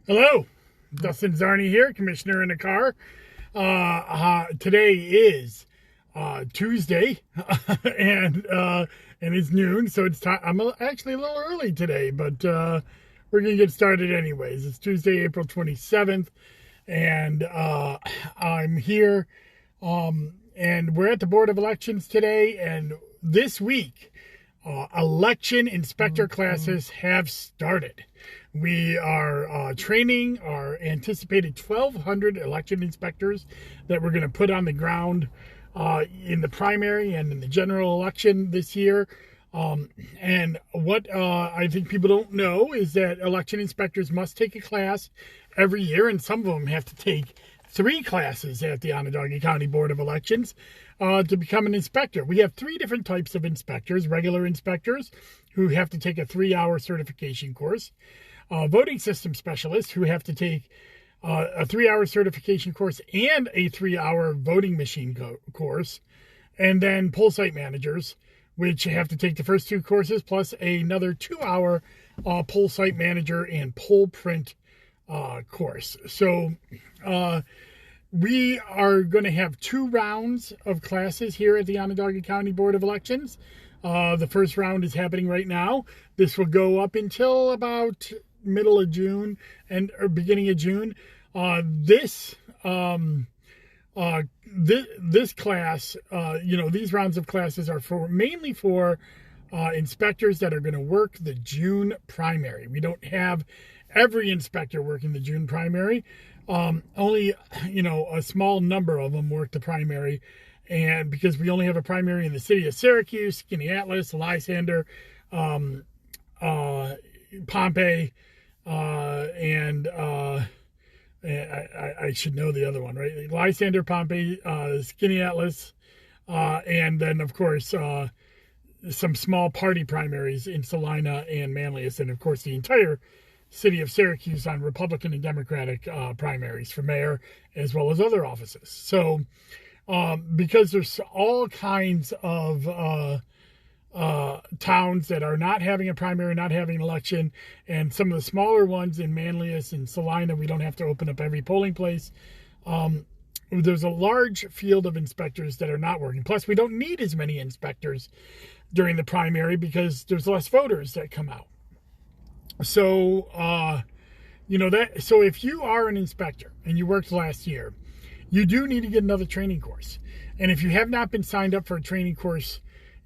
Hello, Dustin Zarni here, Commissioner in a Car. Today is Tuesday, and it's noon, so it's time. I'm actually a little early today, but we're gonna get started anyways. It's Tuesday, April 27th, and I'm here, and we're at the Board of Elections today. And this week, election inspector classes have started. We are training our anticipated 1,200 election inspectors that we're going to put on the ground in the primary and in the general election this year. And what I think people don't know is that election inspectors must take a class every year, and some of them have to take 3 classes at the Onondaga County Board of Elections to become an inspector. We have 3 different types of inspectors: regular inspectors, who have to take a 3-hour certification course; voting system specialists, who have to take a 3-hour certification course and a 3-hour voting machine course; and then poll site managers, which have to take the first 2 courses plus another 2-hour poll site manager and poll print course. So we are going to have 2 rounds of classes here at the Onondaga County Board of Elections. The first round is happening right now. This will go up until about middle of June or beginning of June. This class, these rounds of classes are mainly for inspectors that are going to work the June primary. We don't have every inspector working the June primary. Only, a small number of them work the primary. And because we only have a primary in the city of Syracuse, Skaneateles, Lysander, Pompey, and I should know the other one, right? Lysander, Pompey, Skaneateles, and then, of course, some small party primaries in Salina and Manlius, and, of course, the entire city of Syracuse on Republican and Democratic primaries for mayor, as well as other offices. So because there's all kinds of towns that are not having a primary, not having an election, and some of the smaller ones in Manlius and Salina, we don't have to open up every polling place. There's a large field of inspectors that are not working. Plus, we don't need as many inspectors during the primary because there's less voters that come out. So, so if you are an inspector and you worked last year, you do need to get another training course. And if you have not been signed up for a training course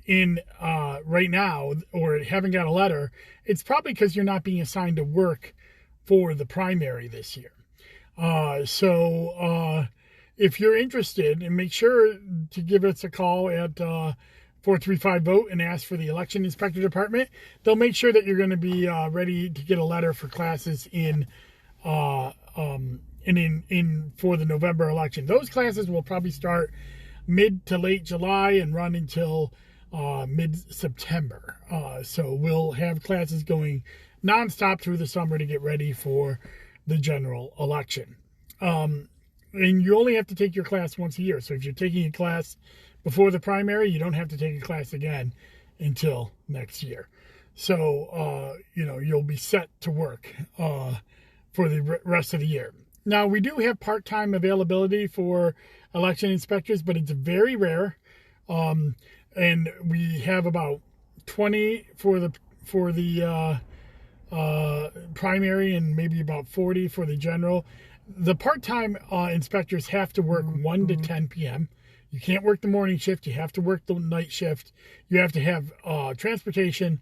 in right now, or haven't got a letter, it's probably because you're not being assigned to work for the primary this year. So if you're interested, and make sure to give us a call at 435-VOTE and ask for the election inspector department. They'll make sure that you're going to be ready to get a letter for classes in for the November election. Those classes will probably start mid to late July and run until mid-September. So we'll have classes going nonstop through the summer to get ready for the general election. And you only have to take your class once a year. So if you're taking a class before the primary, you don't have to take a class again until next year. So, you'll be set to work for the rest of the year. Now, we do have part-time availability for election inspectors, but it's very rare. And we have about 20 for the primary and maybe about 40 for the general. The part-time inspectors have to work 1 to 10 p.m. You can't work the morning shift. You have to work the night shift. You have to have transportation,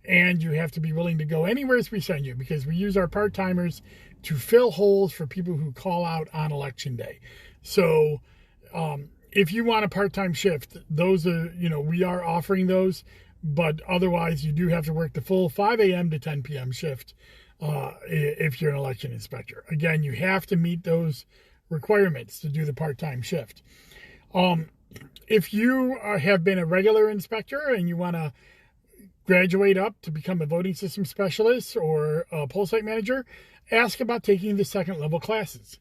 and you have to be willing to go anywhere we send you, because we use our part-timers to fill holes for people who call out on election day. So if you want a part-time shift, those are, we are offering those, but otherwise you do have to work the full 5 a.m. to 10 p.m. shift if you're an election inspector. Again, you have to meet those requirements to do the part-time shift. If you have been a regular inspector and you want to graduate up to become a voting system specialist or a poll site manager, ask about taking the second level classes.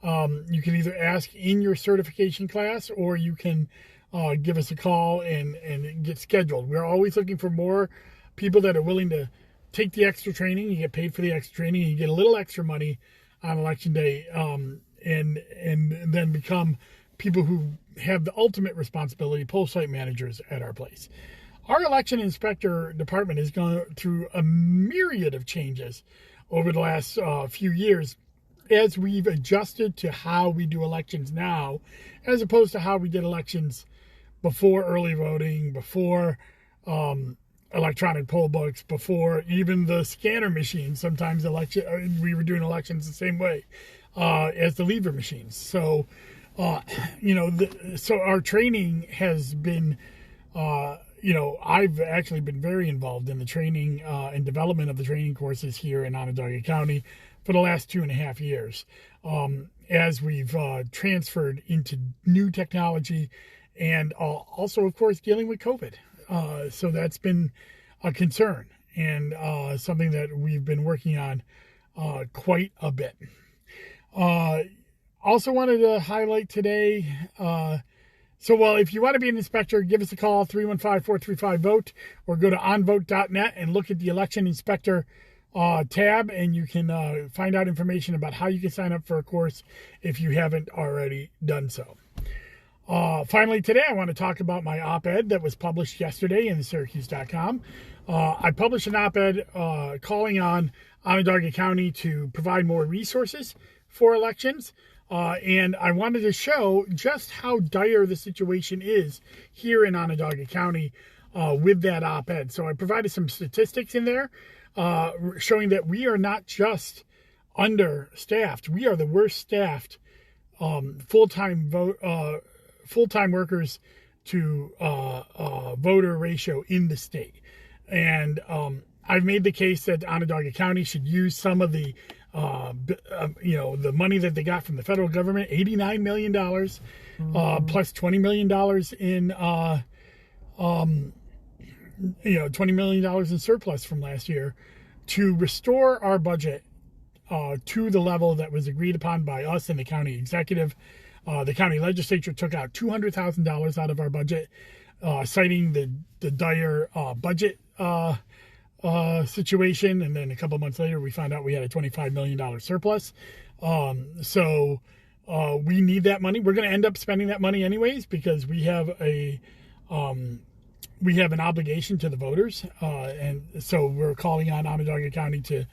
You can either ask in your certification class, or you can give us a call and get scheduled. We're always looking for more people that are willing to take the extra training, you get paid for the extra training, and you get a little extra money on election day, and then become people who have the ultimate responsibility, poll site managers at our place. Our election inspector department has gone through a myriad of changes over the last few years as we've adjusted to how we do elections now, as opposed to how we did elections before early voting, before electronic poll books, before even the scanner machines. Sometimes we were doing elections the same way as the lever machines. So, so our training has been, I've actually been very involved in the training and development of the training courses here in Onondaga County for the last 2.5 years, as we've transferred into new technology and also, of course, dealing with COVID. So that's been a concern and something that we've been working on quite a bit. Also wanted to highlight today, if you want to be an inspector, give us a call, 315-435-VOTE, or go to onvote.net and look at the election inspector tab, and you can find out information about how you can sign up for a course if you haven't already done so. Finally, today I want to talk about my op-ed that was published yesterday in the Syracuse.com. I published an op-ed calling on Onondaga County to provide more resources for elections. And I wanted to show just how dire the situation is here in Onondaga County with that op-ed. So I provided some statistics in there showing that we are not just understaffed. We are the worst staffed full-time workers to voter ratio in the state. And I've made the case that Onondaga County should use some of the the money that they got from the federal government, $89 million, plus $20 million in, $20 million in surplus from last year, to restore our budget to the level that was agreed upon by us and the county executive. The county legislature took out $200,000 out of our budget, citing the dire budget situation, and then a couple months later we found out we had a $25 million surplus. So we need that money. We're going to end up spending that money anyways, because we have an obligation to the voters, and so we're calling on Onondaga County to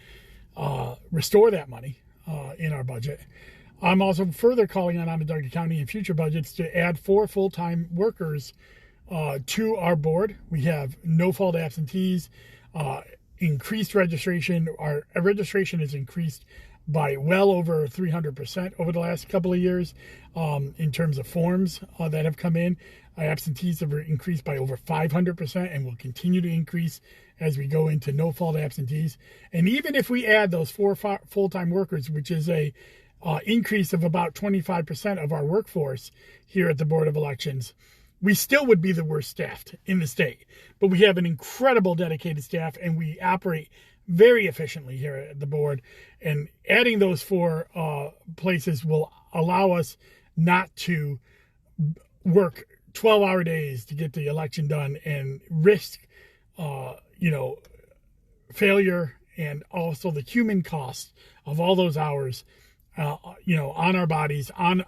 restore that money in our budget. I'm also further calling on Onondaga County in future budgets to add 4 full-time workers to our board. We have no-fault absentees, increased registration. Our registration has increased by well over 300% over the last couple of years in terms of forms that have come in. Absentees have increased by over 500% and will continue to increase as we go into no-fault absentees. And even if we add those 4 full-time workers, which is a increase of about 25% of our workforce here at the Board of Elections, we still would be the worst staffed in the state. But we have an incredible dedicated staff, and we operate very efficiently here at the board. And adding those 4 places will allow us not to work 12-hour days to get the election done and risk, failure, and also the human cost of all those hours, on our bodies, on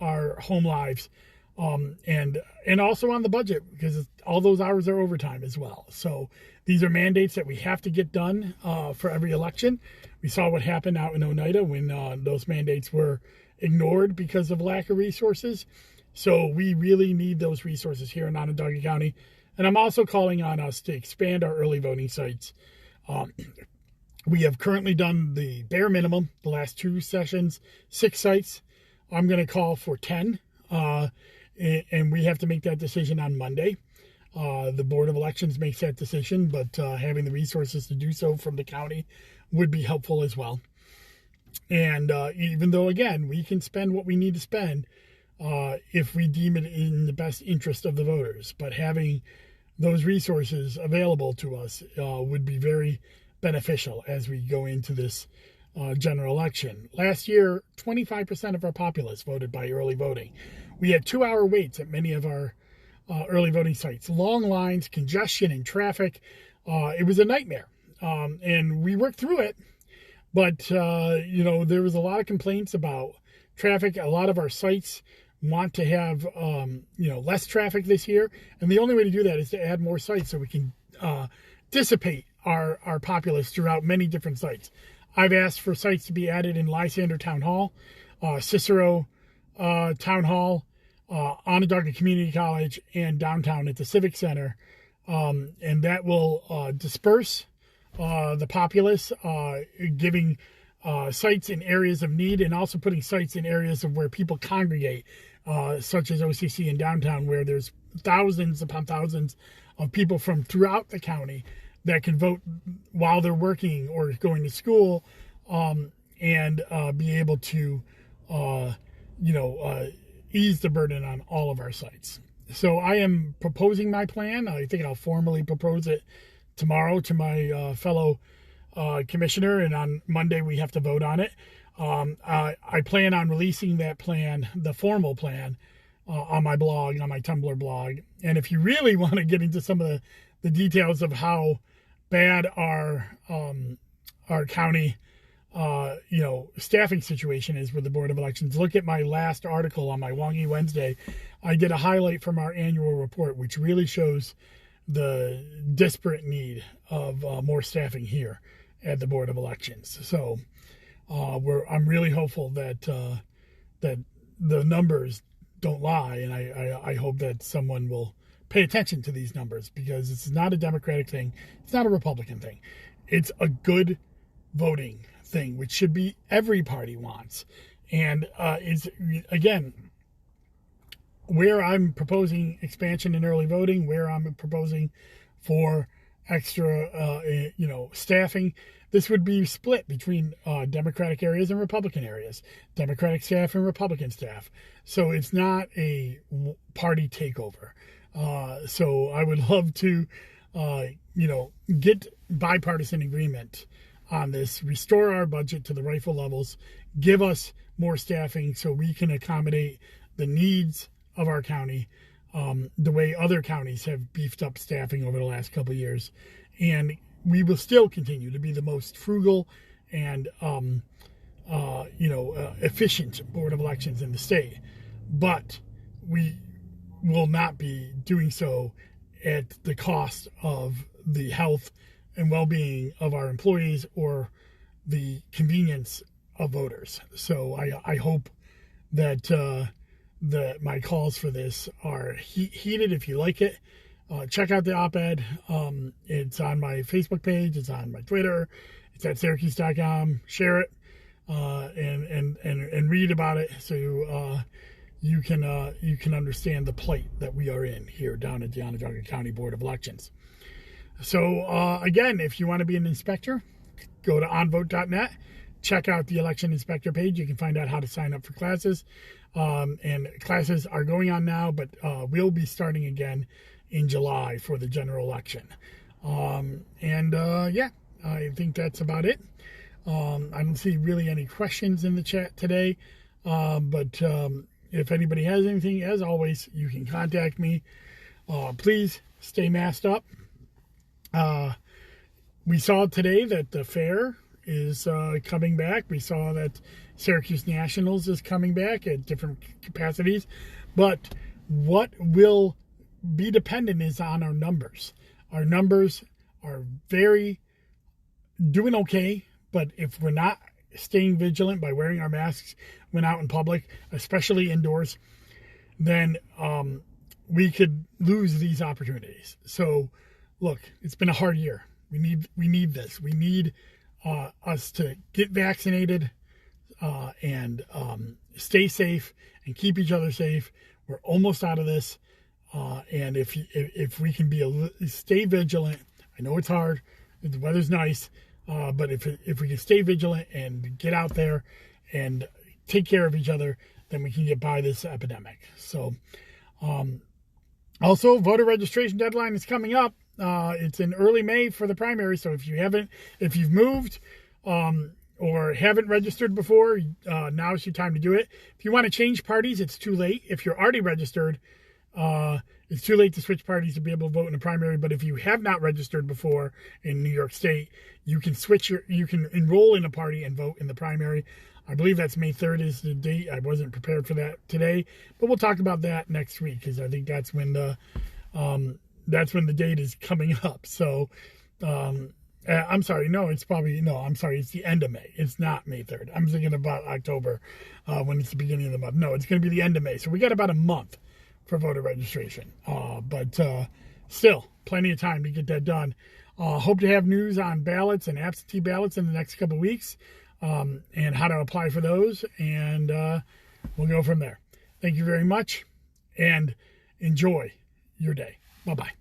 our home lives. And also on the budget, because all those hours are overtime as well. So these are mandates that we have to get done for every election. We saw what happened out in Oneida when those mandates were ignored because of lack of resources. So we really need those resources here in Onondaga County. And I'm also calling on us to expand our early voting sites. We have currently done the bare minimum, the last 2 sessions, 6 sites. I'm going to call for 10. And we have to make that decision on Monday. The Board of Elections makes that decision, but having the resources to do so from the county would be helpful as well. And even though, again, we can spend what we need to spend if we deem it in the best interest of the voters, but having those resources available to us would be very beneficial as we go into this general election. Last year, 25% of our populace voted by early voting. We had 2-hour waits at many of our early voting sites. Long lines, congestion, and traffic. It was a nightmare. and we worked through it. But, there was a lot of complaints about traffic. A lot of our sites want to have, less traffic this year. And the only way to do that is to add more sites so we can dissipate our populace throughout many different sites. I've asked for sites to be added in Lysander Town Hall, Cicero Town Hall, Onondaga Community College, and downtown at the Civic Center. And that will disperse the populace, giving sites in areas of need, and also putting sites in areas of where people congregate, such as OCC and downtown, where there's thousands upon thousands of people from throughout the county that can vote while they're working or going to school, and be able to, ease the burden on all of our sites. So I am proposing my plan. I think I'll formally propose it tomorrow to my fellow commissioner, and on Monday we have to vote on it. I plan on releasing that plan, the formal plan, on my blog, on my Tumblr blog. And if you really want to get into some of the details of how bad our county staffing situation is with the Board of Elections, look at my last article on my Wongy Wednesday. I did a highlight from our annual report, which really shows the desperate need of more staffing here at the Board of Elections. So I'm really hopeful that that the numbers don't lie, and I hope that someone will pay attention to these numbers, because it's not a Democratic thing, it's not a Republican thing, it's a good voting thing, which should be every party wants. And is, again, where I'm proposing expansion in early voting, where I'm proposing for extra, staffing, this would be split between Democratic areas and Republican areas, Democratic staff and Republican staff. So it's not a party takeover. So I would love to, get bipartisan agreement on this, restore our budget to the rightful levels, give us more staffing so we can accommodate the needs of our county, the way other counties have beefed up staffing over the last couple of years. And we will still continue to be the most frugal and, efficient Board of Elections in the state. But we will not be doing so at the cost of the health and well-being of our employees or the convenience of voters. So I hope that my calls for this are heeded. If you like it, check out the op-ed. It's on my Facebook page. It's on my Twitter. It's at Syracuse.com. Share it and read about it, so you can understand the plight that we are in here down at the Onondaga County Board of Elections. So again, if you want to be an inspector, go to onvote.net. Check out the election inspector page. You can find out how to sign up for classes. And classes are going on now, but we'll be starting again in July for the general election. I think that's about it. I don't see really any questions in the chat today. But if anybody has anything, as always, you can contact me. Please stay masked up. We saw today that the fair is coming back. We saw that Syracuse Nationals is coming back at different capacities. But what will be dependent is on our numbers. Our numbers are doing okay, but if we're not staying vigilant by wearing our masks when out in public, especially indoors, then we could lose these opportunities. So look, it's been a hard year. We need this. We need us to get vaccinated and stay safe and keep each other safe. We're almost out of this. And if we can stay vigilant, I know it's hard. The weather's nice, but if we can stay vigilant and get out there and take care of each other, then we can get by this epidemic. So, also, voter registration deadline is coming up. It's in early May for the primary. So if you've moved or haven't registered before, now's your time to do it. If you want to change parties, it's too late. If you're already registered, it's too late to switch parties to be able to vote in the primary. But if you have not registered before in New York State, you can you can enroll in a party and vote in the primary. I believe that's May 3rd is the date. I wasn't prepared for that today, but we'll talk about that next week, because I think that's when the date is coming up. So, I'm sorry. No, it's the end of May. It's not May 3rd. I'm thinking about October when it's the beginning of the month. No, it's going to be the end of May. So we got about a month for voter registration. But still, plenty of time to get that done. Hope to have news on ballots and absentee ballots in the next couple weeks, and how to apply for those. And we'll go from there. Thank you very much, and enjoy your day. Bye-bye.